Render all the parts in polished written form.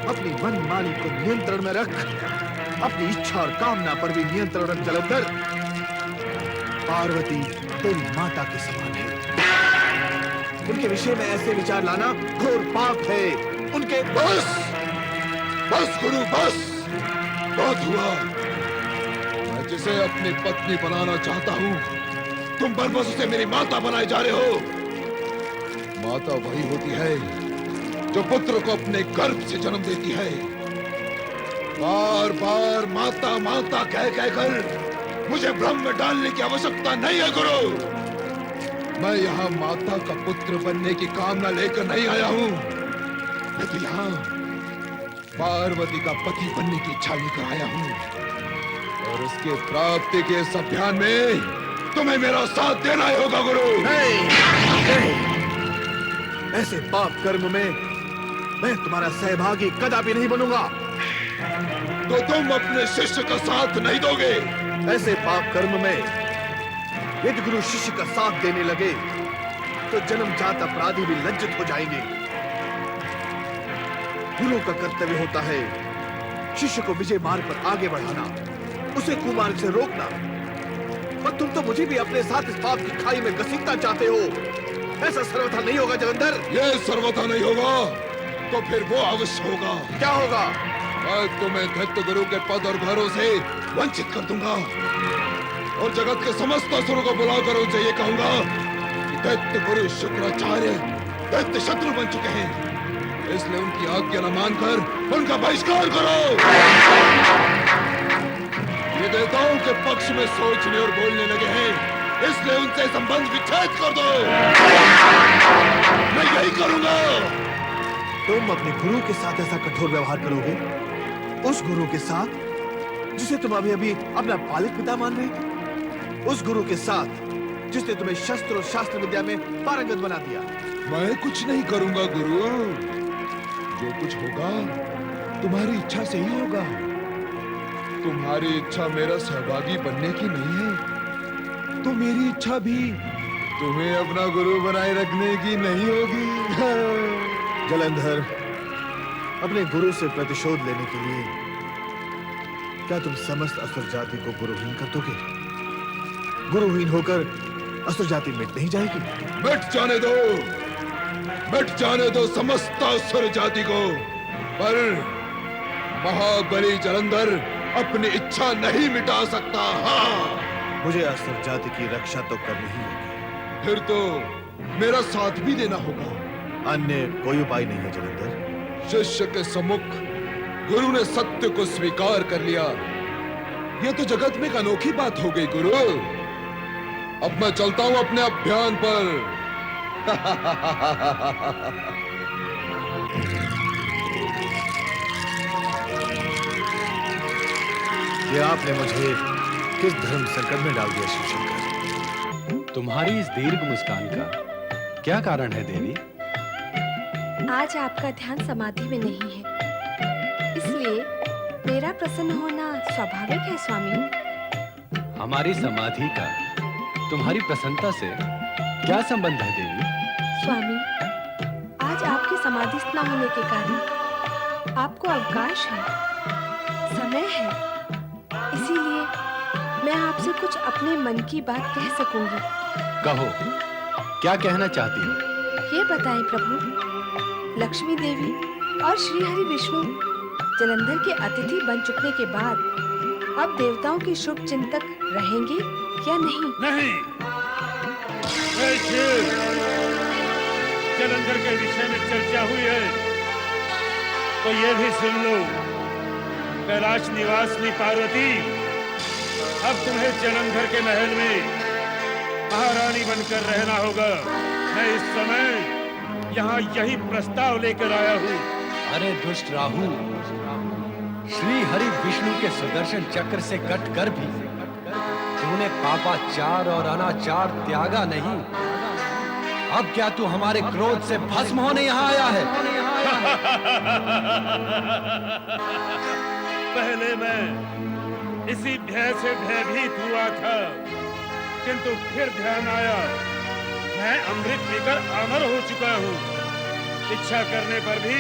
अपनी मनमानी को नियंत्रण में रख। अपनी इच्छा और कामना पर भी नियंत्रण रख जलंधर। पार्वती तेरी माता के समान है। उनके विषय में ऐसे विचार लाना घोर पाप है। उनके बस बस गुरु बस, बहुत हुआ। मैं जिसे अपनी पत्नी बनाना चाहता हूँ, तुम बरबस उसे मेरी माता बनाए जा रहे हो। माता वही होती है जो पुत्र को अपने गर्भ से जन्म देती है। बार बार माता माता कह कहकर मुझे भ्रम में डालने की आवश्यकता नहीं है गुरु। मैं यहाँ माता का पुत्र बनने की कामना लेकर नहीं आया हूँ। मैं तो यहाँ पार्वती का पति बनने की इच्छा लेकर आया हूँ, और उसके प्राप्ति के इस अभियान में तुम्हें मेरा साथ देना ही होगा गुरु। नहीं, नहीं। ऐसे पाप कर्म में मैं तुम्हारा सहभागी कदापि नहीं बनूंगा। तो तुम अपने शिष्य का साथ नहीं दोगे? ऐसे पाप कर्म में यदि गुरु शिष्य का साथ देने लगे तो जन्मजात अपराधी भी लज्जित हो जाएंगे। गुरु का कर्तव्य होता है शिष्य को विजय मार्ग पर आगे बढ़ाना, उसे कुमार्ग से रोकना। और तुम तो मुझे भी अपने साथ इस पाप की खाई में घसीटना चाहते हो। ऐसा सर्वथा नहीं होगा जलंधर। ये सर्वथा नहीं होगा तो फिर वो अवश्य होगा। क्या होगा? मैं तुम्हें दैत्य गुरु के पद और घरों से वंचित कर दूंगा, और जगत के समस्त असुरों को बुलाकर उनसे ये कहूंगा कि दैत्य गुरु शुक्राचार्य दैत्य शत्रु बन चुके हैं, इसलिए उनकी आज्ञा न मानकर उनका बहिष्कार करो। ये देवताओं के पक्ष में सोचने और बोलने लगे हैं, इसलिए उनसे संबंध विच्छेद कर दो। मैं यही करूंगा। तुम अपने गुरु के साथ ऐसा कठोर व्यवहार करोगे? उस गुरु के साथ जिसे तुम अभी अभी अपना पालक पिता मान रहे थे? उस गुरु के साथ जिसने तुम्हें शस्त्र और शास्त्र विद्या में पारंगत बना दिया? मैं कुछ नहीं करूंगा गुरु। जो कुछ होगा तुम्हारी इच्छा से ही होगा। तुम्हारी इच्छा मेरा सहभागी बनने की नहीं है, तो मेरी इच्छा भी तुम्हें अपना गुरु बनाए रखने की नहीं होगी। जलंधर, अपने गुरु से प्रतिशोध लेने के लिए क्या तुम समस्त असुर जाति को गुरुहीन कर दोगे? गुरुहीन होकर असुर जाति मिट नहीं जाएगी? मिट जाने दो, मिट जाने दो समस्त असुर जाति को, पर महाबली जलंधर अपनी इच्छा नहीं मिटा सकता। हाँ, मुझे असुर जाति की रक्षा तो करनी ही होगी। फिर तो मेरा साथ भी देना होगा। अन्य कोई उपाय नहीं है जलंधर। शिष्य के सम्मुख गुरु ने सत्य को स्वीकार कर लिया। यह तो जगत में एक अनोखी बात हो गई गुरु। अब मैं चलता हूं अपने अभियान पर। ये आपने मुझे किस धर्म संकट में डाल दिया शिवशंकर? तुम्हारी इस दीर्घ मुस्कान का क्या कारण है देवी? आज आपका ध्यान समाधि में नहीं है, इसलिए मेरा प्रसन्न होना स्वाभाविक है स्वामी। हमारी समाधि का तुम्हारी प्रसन्नता से क्या संबंध है देवी? स्वामी, आज आपकी समाधि न होने के कारण आपको अवकाश है, समय है, इसीलिए मैं आपसे कुछ अपने मन की बात कह सकूंगी। कहो, क्या कहना चाहती हो? ये बताएं प्रभु, लक्ष्मी देवी और श्री हरि विष्णु जलंधर के अतिथि बन चुकने के बाद अब देवताओं के शुभ चिंतक रहेंगे या नहीं? नहीं। जलंधर के विषय में चर्चा हुई है तो ये भी सुन लो, कैलाश निवासिनी पार्वती, अब तुम्हें जलंधर के महल में महारानी बनकर रहना होगा। मैं इस समय यहाँ यही प्रस्ताव लेकर आया हूँ। अरे दुष्ट राहु, श्री हरि विष्णु के सुदर्शन चक्र से कट कर भी तूने पापाचार और अनाचार त्यागा नहीं। अब क्या तू हमारे क्रोध से भस्म होने यहाँ आया है? पहले मैं इसी भय से भयभीत हुआ था, किंतु फिर ध्यान आया मैं अमृत पीकर अमर हो चुका हूँ। इच्छा करने पर भी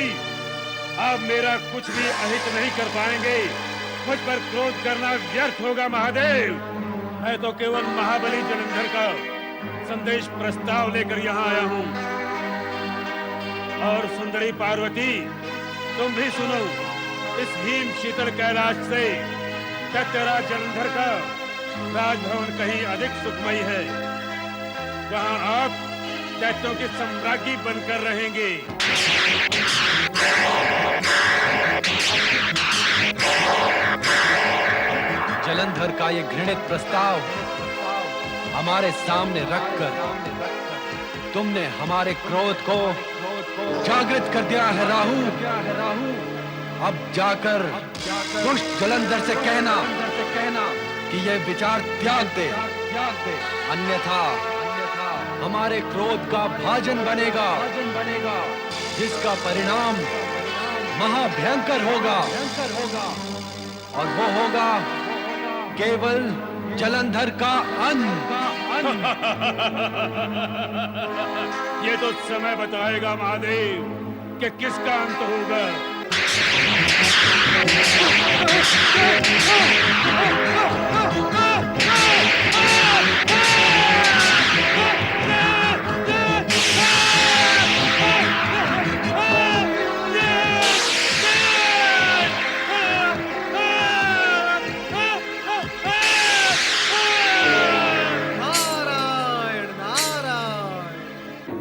आप मेरा कुछ भी अहित नहीं कर पाएंगे। मुझ पर क्रोध करना व्यर्थ होगा महादेव। मैं तो केवल महाबली जलंधर का संदेश प्रस्ताव लेकर यहाँ आया हूँ। और सुंदरी पार्वती, तुम भी सुनो। इस हिम शीतल कैलाश से दैत्यराज जलंधर का राजभवन कहीं अधिक सुखमयी है। वहाँ आप दैत्यों की सम्राज्ञी बनकर रहेंगे। जलंधर का ये घृणित प्रस्ताव हमारे सामने रखकर तुमने हमारे क्रोध को जागृत कर दिया है राहु। अब जाकर दुष्ट जलंधर से कहना कि ये विचार त्याग दे, अन्यथा हमारे क्रोध का भाजन बनेगा, जिसका परिणाम महाभयंकर होगा। और वो होगा केवल जलंधर का अंत। ये तो समय बताएगा महादेव कि किसका अंत होगा।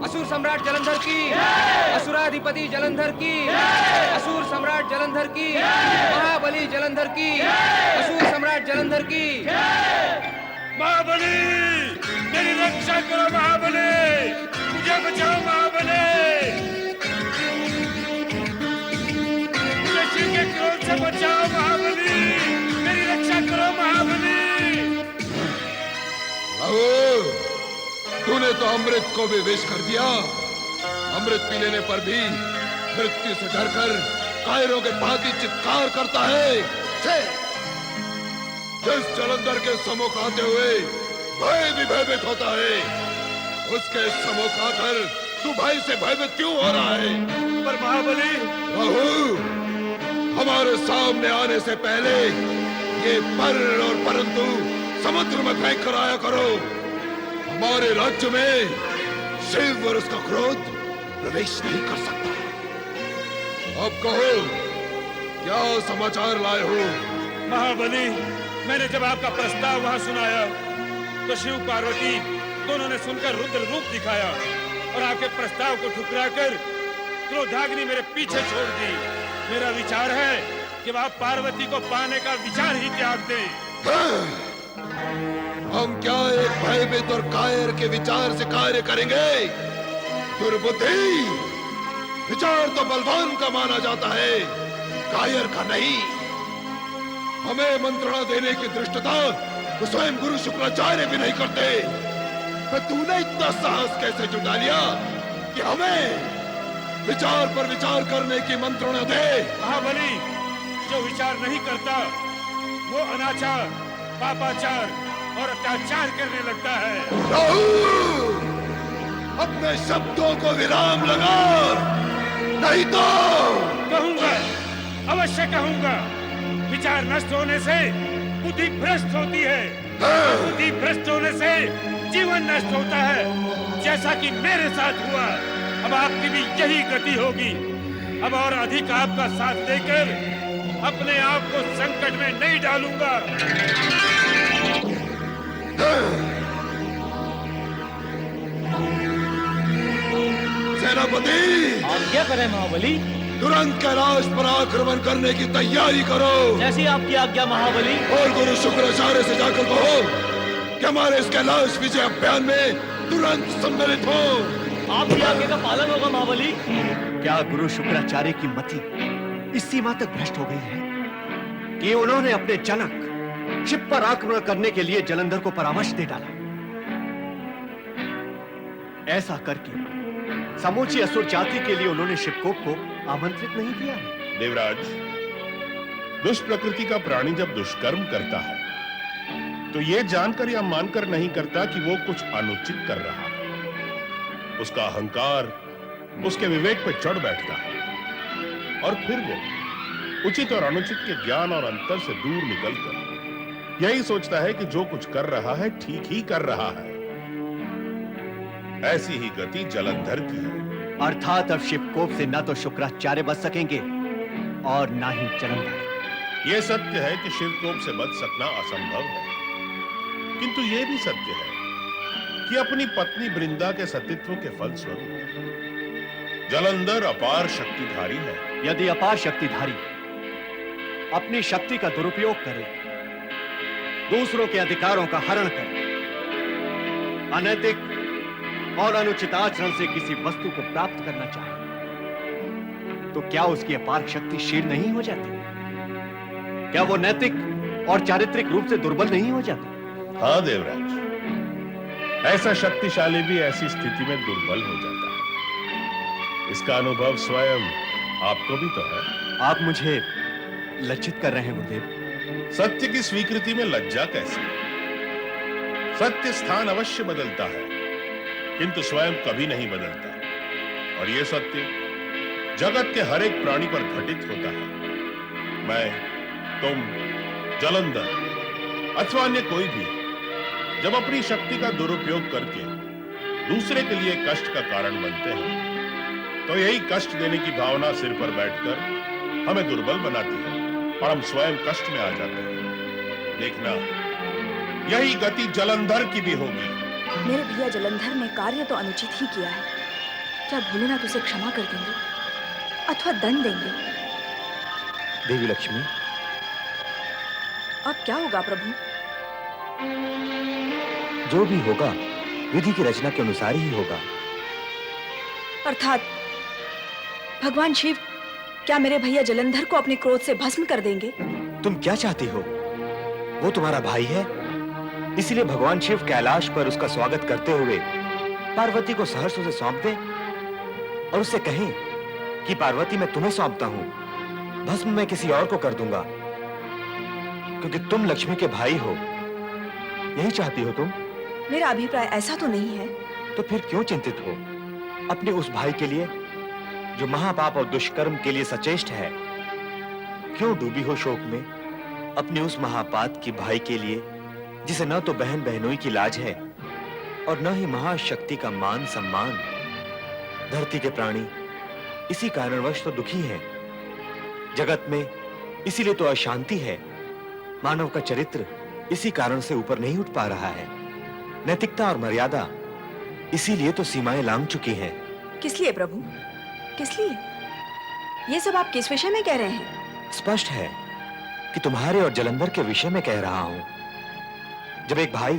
असुर सम्राट जलंधर की, असुराधिपति जलंधर की, असुर सम्राट जलंधर की, महाबली जलंधर की, असुर सम्राट जलंधर की। महाबली, मेरी रक्षा करो महाबली, मुझे बचाओ महाबली, मुझे शिव के क्रोध से बचाओ महाबली, मेरी रक्षा करो महाबली। तूने तो अमृत को भी विष कर दिया। अमृत पी लेने पर भी मृत्यु से डरकर कायरों के भांति चित्कार करता है। जिस जलंधर के सम्मुख आते हुए भय भी भयभीत होता है, उसके सम्मुख आकर तू भय से भयभीत क्यों हो रहा है? पर महाबली, राहु, हमारे सामने आने से पहले ये पर और परंतु समुद्र में फेंक कर आया करो। हमारे राज्य में शिव और उसका क्रोध प्रवेश नहीं कर सकता। अब कहो, क्या समाचार लाए हो? महाबली, मैंने जब आपका प्रस्ताव वहां सुनाया तो शिव पार्वती दोनों ने सुनकर रुद्र रूप दिखाया और आपके प्रस्ताव को ठुकराकर क्रोधाग्नि मेरे पीछे छोड़ दी। मेरा विचार है कि आप पार्वती को पाने का विचार ही त्याग दें। हम क्या एक भयभीत और कायर के विचार से कार्य करेंगे? दुर्बुद्धि! विचार तो बलवान का माना जाता है, कायर का नहीं। हमें मंत्रणा देने की दृष्टता तो स्वयं गुरु शुक्राचार्य भी नहीं करते। तो तूने इतना साहस कैसे जुटा लिया कि हमें विचार पर विचार करने की मंत्रणा दे? महाबली, जो विचार नहीं करता वो अनाचार, पापाचार और अत्याचार करने लगता है। राहु, अपने शब्दों को विराम लगा, नहीं तो कहूंगा, अवश्य कहूंगा। विचार नष्ट होने से बुद्धि भ्रष्ट होती है, बुद्धि भ्रष्ट होने से जीवन नष्ट होता है, जैसा कि मेरे साथ हुआ। अब आपकी भी यही गति होगी। अब और अधिक आपका साथ देकर अपने आप को संकट में नहीं डालूंगा। सेनापति, आप क्या करें महाबली? तुरंत कैलाश पर आक्रमण करने की तैयारी करो। जैसी आपकी आज्ञा महाबली। और गुरु शुक्राचार्य से जाकर कहो कि हमारे इस कैलाश विजय अभियान में तुरंत सम्मिलित हो। आपकी आज्ञा का पालन होगा महाबली। क्या गुरु शुक्राचार्य की मति इस सीमा तक भ्रष्ट हो गई है कि उन्होंने अपने जनक शिव पर आक्रमण करने के लिए जलंधर को परामर्श दे डाला? ऐसा करके समूची असुर जाति के लिए उन्होंने शिवकोप को आमंत्रित नहीं किया है। देवराज, दुष्ट प्रकृति का प्राणी जब दुष्कर्म करता है तो यह जानकर या मानकर नहीं करता कि वो कुछ अनुचित कर रहा है। उसका अहंकार उसके विवेक पर चढ़ बैठता है। और फिर वो उचित और अनुचित के ज्ञान और अंतर से दूर निकलकर यही सोचता है कि जो कुछ कर रहा है ठीक ही कर रहा है। ऐसी ही गति जलंधर की है। अर्थात अब शिवकोप से न तो शुक्राचार्य बच सकेंगे और ना ही जलंधर। यह सत्य है कि शिवकोप से बच सकना असंभव है, किंतु यह भी सत्य है कि अपनी पत्नी वृंदा के सतीत्व के फलस्वरूप जलंधर अपार शक्तिधारी है। यदि अपार शक्तिधारी अपनी शक्ति का दुरुपयोग करे, दूसरों के अधिकारों का हरण करे, अनैतिक और अनुचित आचरण से किसी वस्तु को प्राप्त करना चाहे, तो क्या उसकी अपार शक्ति क्षीण नहीं हो जाती? क्या वो नैतिक और चारित्रिक रूप से दुर्बल नहीं हो जाता? हाँ देवराज, ऐसा शक्तिशाली भी ऐसी स्थिति में दुर्बल हो जाता है। इसका अनुभव स्वयं आपको भी तो है। आप मुझे लज्जित कर रहे हैं गुरुदेव। सत्य की स्वीकृति में लज्जा कैसी? सत्य स्थान अवश्य बदलता है, किंतु स्वयं कभी नहीं बदलता। और यह सत्य जगत के हर एक प्राणी पर घटित होता है। मैं, तुम, जलंधर अथवा अन्य कोई भी जब अपनी शक्ति का दुरुपयोग करके दूसरे के लिए कष्ट का कारण बनते हैं, तो यही कष्ट देने की भावना सिर पर बैठकर हमें दुर्बल बनाती है और हम स्वयं कष्ट में आ जाते हैं। देखना, यही गति जलंधर की भी होगी। मेरे भैया जलंधर ने कार्य तो अनुचित ही किया है। क्या भोलेनाथ उसे क्षमा कर देंगे अथवा दंड देंगे? देवी लक्ष्मी, अब क्या होगा प्रभु? जो भी होगा विधि की रचना के अनुसार ही होगा। अर्थात भगवान शिव क्या मेरे भैया जलंधर को अपने क्रोध से भस्म कर देंगे? तुम क्या चाहती हो? वो तुम्हारा भाई है, इसलिए भगवान शिव कैलाश पर उसका स्वागत करते हुए पार्वती को सहर्ष उसे सौंप दे और उससे कहें कि पार्वती मैं तुम्हें सौंपता हूं, भस्म मैं किसी और को कर दूंगा, क्योंकि तुम लक्ष्मी के भाई हो। यही चाहती हो तुम? मेरा अभिप्राय ऐसा तो नहीं है। तो फिर क्यों चिंतित हो अपने उस भाई के लिए जो महापाप और दुष्कर्म के लिए सचेष्ट है? क्यों डूबी हो शोक में अपने उस महापात की भाई के लिए जिसे न तो बहन बहनोई की लाज है और न ही महाशक्ति का मान सम्मान? धरती के प्राणी इसी कारणवश तो दुखी हैं। जगत में इसीलिए तो अशांति है। मानव का चरित्र इसी कारण से ऊपर नहीं उठ पा रहा है। नैतिकता और मर्यादा इसीलिए तो सीमाएं लांघ चुकी हैं। किस लिए प्रभु, किस लिए? ये सब आप किस विषय में कह रहे हैं? स्पष्ट है कि तुम्हारे और जलंधर के विषय में कह रहा हूं। जब एक भाई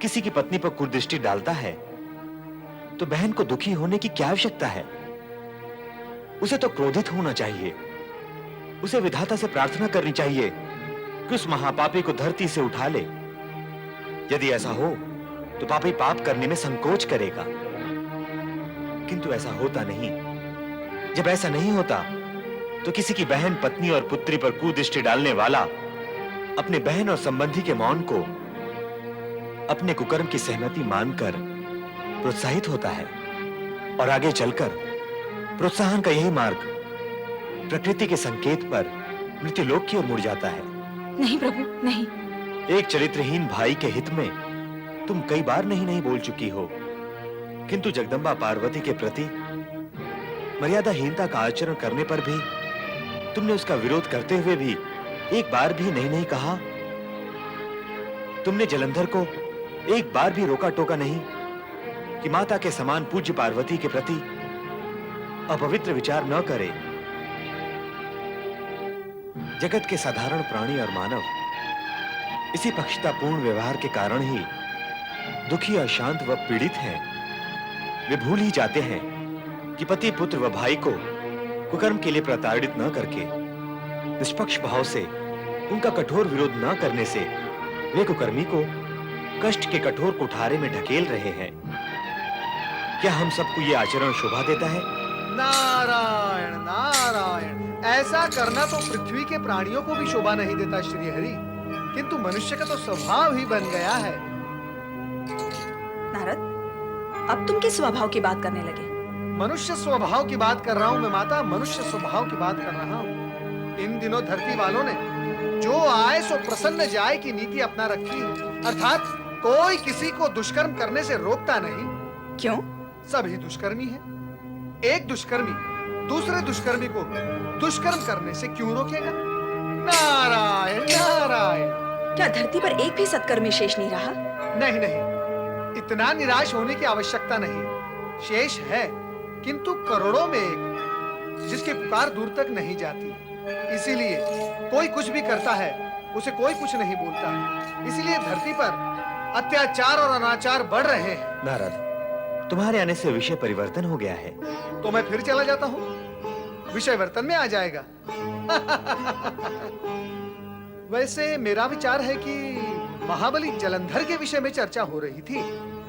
किसी की पत्नी पर कुदृष्टि डालता है, तो बहन को दुखी होने की क्या आवश्यकता है? उसे तो क्रोधित होना चाहिए। उसे विधाता से प्रार्थना करनी चाहिए कि उस महापापी को धरती से उठा ले। यदि ऐसा हो तो पापी पाप करने में संकोच करेगा, किंतु ऐसा होता नहीं। जब ऐसा नहीं होता तो किसी की बहन, पत्नी और पुत्री पर कुदृष्टि डालने वाला अपने बहन और संबंधी के मौन को अपने कुकर्म की सहमति मानकर प्रोत्साहित होता है और आगे चलकर प्रोत्साहन का यही मार्ग प्रकृति के संकेत पर मृत्युलोक की ओर मुड़ जाता है। नहीं प्रभु, नहीं। एक चरित्रहीन भाई के हित में तुम कई बार नहीं बोल चुकी हो, किंतु जगदम्बा पार्वती के प्रति मर्यादाहीनता का आचरण करने पर भी तुमने उसका विरोध करते हुए भी एक बार भी नहीं कहा। तुमने जलंधर को एक बार भी रोका टोका नहीं कि माता के समान पूज्य पार्वती के प्रति अपवित्र विचार न करे। जगत के साधारण प्राणी और मानव इसी पक्षतापूर्ण व्यवहार के कारण ही दुखी, अशांत व पीड़ित हैं। वे भूल ही जाते हैं कि पति, पुत्र व भाई को कुकर्म के लिए प्रताड़ित न करके निष्पक्ष भाव से उनका कठोर विरोध न करने से वे कुकर्मी को कष्ट के कठोर कुठारे में ढकेल रहे हैं। क्या हम सबको ये आचरण शोभा देता है? नारायण नारायण, ऐसा करना तो पृथ्वी के प्राणियों को भी शोभा नहीं देता श्री हरि, किंतु मनुष्य का तो स्वभाव ही बन गया है। नारद, अब तुम किस स्वभाव की बात करने लगे? मनुष्य स्वभाव की बात कर रहा हूं मैं माता, मनुष्य स्वभाव की बात कर रहा हूं। इन दिनों धरती वालों ने जो आए सो प्रसन्न जाए की नीति अपना रखी है, अर्थात कोई किसी को दुष्कर्म करने से रोकता नहीं। क्यों? सभी दुष्कर्मी हैं। एक दुष्कर्मी दूसरे दुष्कर्मी को दुष्कर्म करने से क्यों रोकेगा? नारायण नारायण। क्या धरती पर एक भी सत्कर्मी शेष नहीं रहा? नहीं नहीं, इतना निराश होने की आवश्यकता नहीं। शेष है, किंतु करोड़ों में एक, जिसकी पुकार दूर तक नहीं जाती। इसीलिए कोई कुछ भी करता है उसे कोई कुछ नहीं बोलता। इसीलिए धरती पर अत्याचार और अनाचार बढ़ रहे हैं। नारद, तुम्हारे आने से विषय परिवर्तन हो गया है। तो मैं फिर चला जाता हूँ, विषय वर्तन में आ जाएगा। वैसे मेरा विचार है कि महाबली जलंधर के विषय में चर्चा हो रही थी।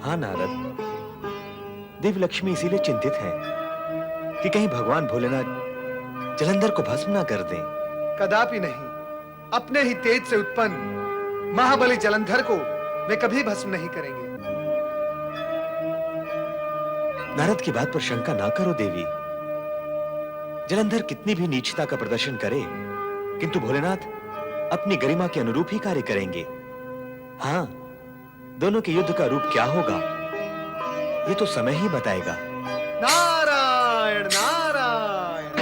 हाँ नारद, देव लक्ष्मी इसीलिए चिंतित है कि कहीं भगवान भोलेनाथ जलंधर को भस्म ना कर दें। कदापि नहीं। अपने ही तेज से उत्पन्न महाबली जलंधर को वे कभी भस्म नहीं करेंगे। नारद की बात पर शंका ना करो देवी। जलंधर कितनी भी नीचता का प्रदर्शन करे, किंतु भोलेनाथ अपनी गरिमा के अनुरूप ही कार्य करेंगे। हाँ, दोनों के युद्ध का रूप क्या होगा ये तो समय ही बताएगा। नारायण नारायण।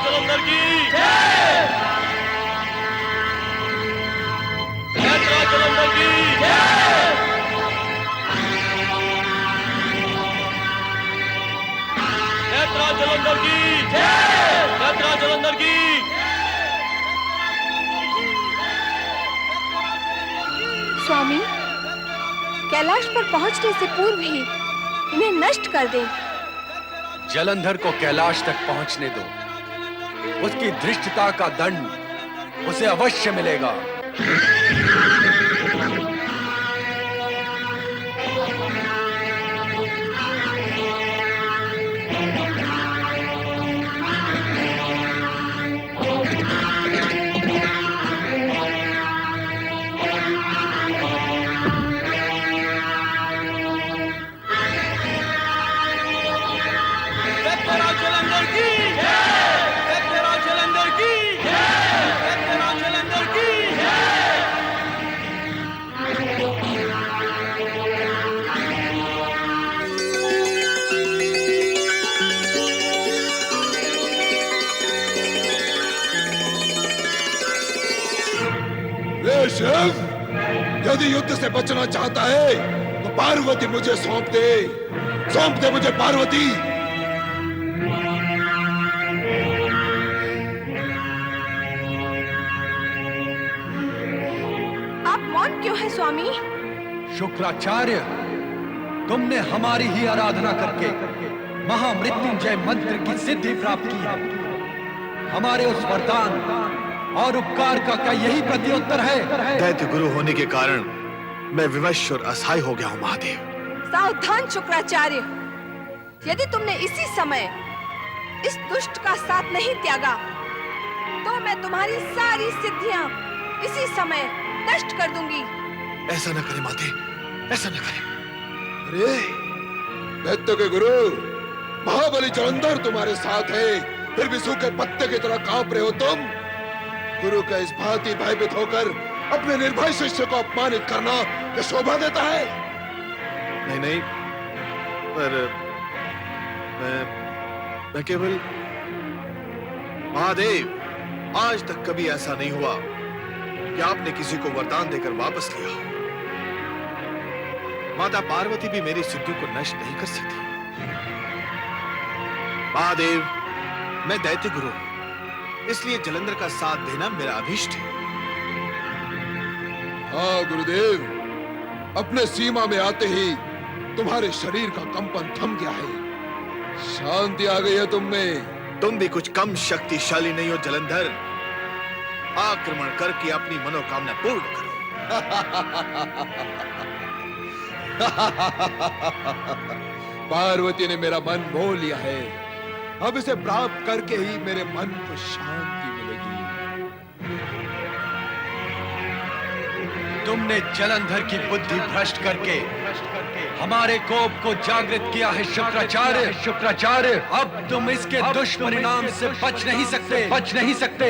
जलंधर की जय। जलंधर की जय। जलंधर की जय। जलंधर की स्वामी, कैलाश पर पहुंचने से पूर्व ही इन्हें नष्ट कर दें। जलंधर को कैलाश तक पहुंचने दो। उसकी धृष्टता का दंड उसे अवश्य मिलेगा। शिव, यदि युद्ध से बचना चाहता है तो पार्वती मुझे सौंप दे मुझे पार्वती। आप मौन क्यों हैं स्वामी? शुक्राचार्य, तुमने हमारी ही आराधना करके महामृत्युंजय मंत्र की सिद्धि प्राप्त की है। हमारे उस वरदान और उपकार का क्या यही प्रत्युत्तर है? दैत्य गुरु होने के कारण मैं विवश और असहाय हो गया हूँ महादेव। सावधान शुक्राचार्य, यदि तुमने इसी समय इस दुष्ट का साथ नहीं त्यागा तो मैं तुम्हारी सारी सिद्धियां इसी समय नष्ट कर दूंगी। ऐसा न करे माते, ऐसा न करे। अरे दैत्य के गुरु महाबली जलंधर तुम्हारे साथ है, फिर भी सूखे पत्ते की तरह कांप रहे हो तुम। गुरु का इस भांति भयभीत होकर अपने निर्भय शिष्य को अपमानित करना क्या शोभा देता है? नहीं नहीं, पर मैं केवल महादेव, आज तक कभी ऐसा नहीं हुआ कि आपने किसी को वरदान देकर वापस लिया। माता पार्वती भी मेरी सिद्धि को नष्ट नहीं कर सकती। महादेव, मैं दैत्य गुरु हूं, इसलिए जलंधर का साथ देना मेरा अभीष्ट है। हाँ गुरुदेव, अपने सीमा में आते ही तुम्हारे शरीर का कंपन थम गया है, शांति आ गई है तुम में। तुम भी कुछ कम शक्तिशाली नहीं हो जलंधर। आक्रमण करके अपनी मनोकामना पूर्ण करो। पार्वती ने मेरा मन मोह लिया है, अब इसे प्राप्त करके ही मेरे मन को शांति मिलेगी। तुमने जलंधर की बुद्धि भ्रष्ट करके हमारे कोप को जागृत किया है शुक्राचार्य। अब तुम इसके दुष्परिणाम से बच नहीं सकते।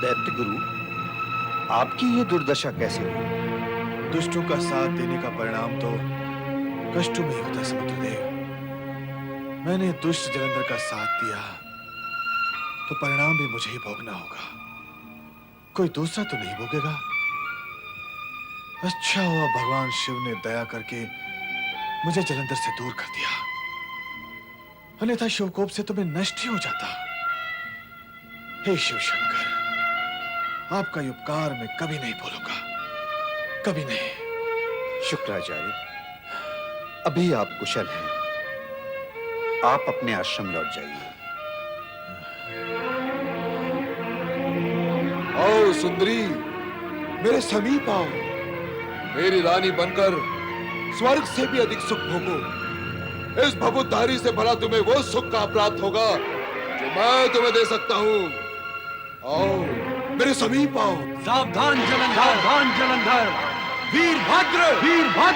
दैत्य गुरु, आपकी ये दुर्दशा कैसे हुई? दुष्टों का साथ देने का परिणाम तो कष्टों में ही होता है समुद्रदेव। मैंने दुष्ट जलंधर का साथ दिया तो परिणाम भी मुझे ही भोगना होगा, कोई दूसरा तो नहीं भोगेगा। अच्छा हुआ भगवान शिव ने दया करके मुझे जलंधर से दूर कर दिया, अन्यथा शिवकोप से तो मैं नष्ट ही हो जाता। हे शिव शंकर, आपका ये उपकार मैं कभी नहीं भूलूंगा, कभी नहीं। शुक्राचार्य, अभी आप कुशल हैं, आप अपने आश्रम लौट जाइए। आओ सुंदरी, मेरे समीप आओ, मेरी रानी बनकर स्वर्ग से भी अधिक सुख भोगो। इस भभुतधारी से भला तुम्हें वो सुख का प्राप्त होगा जो मैं तुम्हें दे सकता हूं। आओ मेरे समीप आओ। सावधान जलंधर, वीरभद्र। वीरभद्र,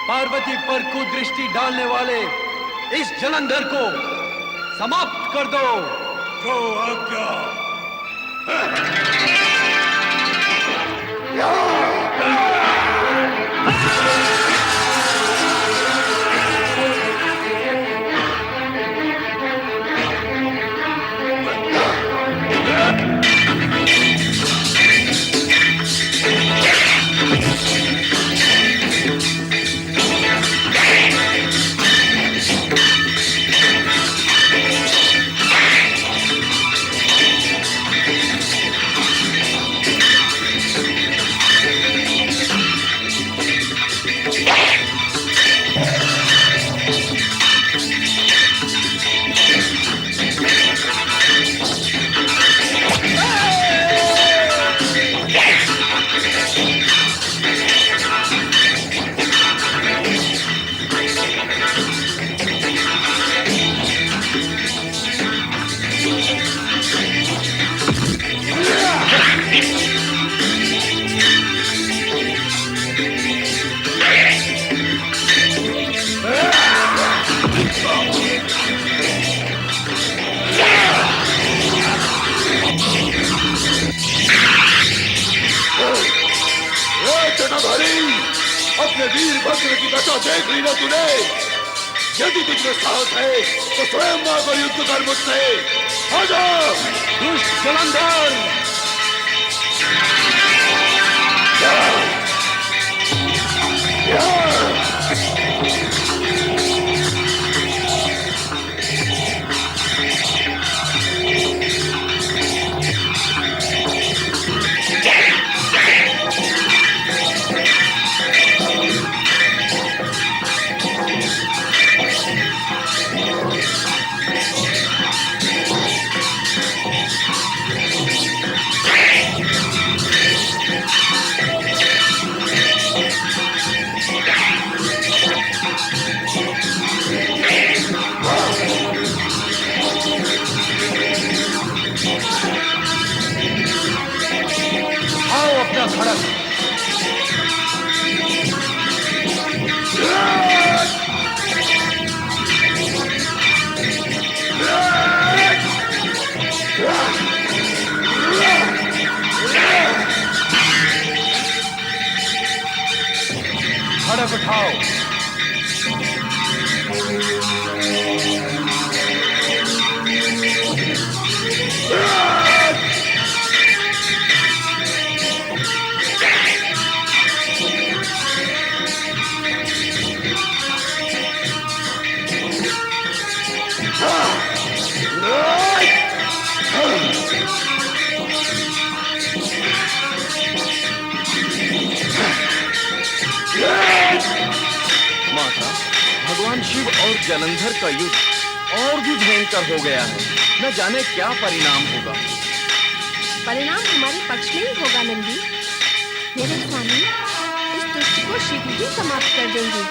पार्वती पर कुदृष्टि डालने वाले इस जलंधर को समाप्त कर दो। जो आज्ञा। अपने वीरभद्र की दशा देख ली ना तूने? यदि तुझमें साहस है तो स्वयं आकर युद्ध कर मुझसे। आजा दुष्ट जलंधर। या भगवान शिव और जलंधर का युद्ध और भी भयंकर हो गया है। न जाने क्या परिणाम होगा। परिणाम हमारे पक्ष में ही होगा नंदी। मेरे स्वामी इस दुष्ट को शीघ्र ही समाप्त कर देंगे।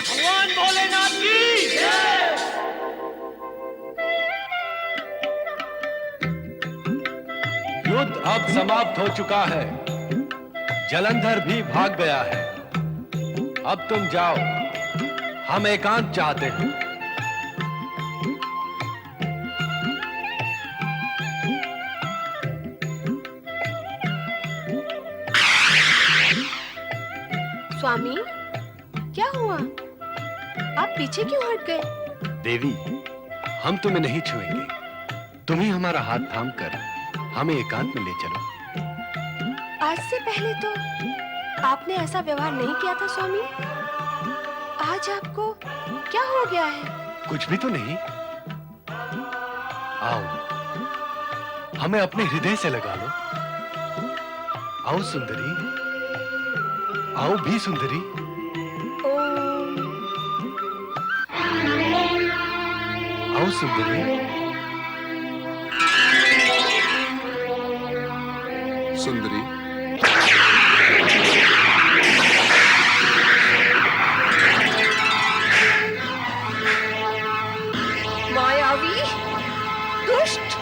भगवान भोलेनाथ की जय। युद्ध अब समाप्त हो चुका है। जलंधर भी भाग गया है। अब तुम जाओ, हम एकांत चाहते हैं। स्वामी क्या हुआ? आप पीछे क्यों हट गए? देवी, हम तुम्हें नहीं छुएंगे। तुम ही हमारा हाथ थामकर हमें एकांत में ले चलो। आज से पहले तो आपने ऐसा व्यवहार नहीं किया था स्वामी। आज आपको क्या हो गया है? कुछ भी तो नहीं। आओ, हमें अपने हृदय से लगा लो। आओ सुंदरी, आओ भी सुंदरी। ओम आओ सुंदरी। सुंदरी, मायावी, दुष्ट,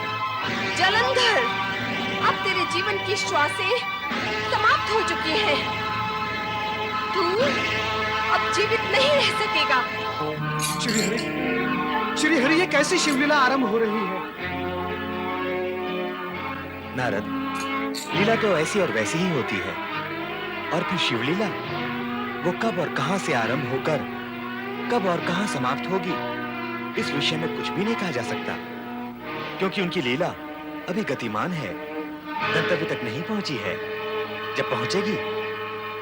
जलंधर, अब तेरे जीवन की श्वासें समाप्त हो चुकी हैं। तू अब जीवित नहीं रह सकेगा। श्री हरि, ये कैसी शिवलीला आरंभ हो रही है? नारद, लीला तो ऐसी और वैसी ही होती है। और फिर शिवलीला, वो कब और कहां से आरंभ होकर कब और कहां समाप्त होगी, इस विषय में कुछ भी नहीं कहा जा सकता। क्योंकि उनकी लीला अभी गतिमान है, गंतव्य तक नहीं पहुंची है। जब पहुंचेगी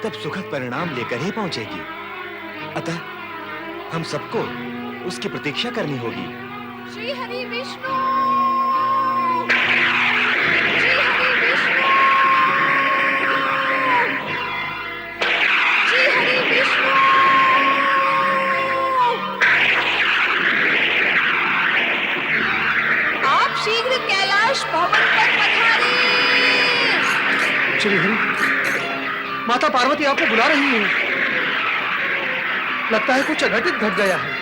तब सुखद परिणाम लेकर ही पहुंचेगी। अतः हम सबको उसकी प्रतीक्षा करनी होगी। श्री हरि विष्णु, श्री हरि विष्णु, श्री हरि विष्णु। आप शीघ्र कैलाश भवन पर पधारें। श्री हरि, माता पार्वती आपको बुला रही है। लगता है कुछ अघटित घट गया है।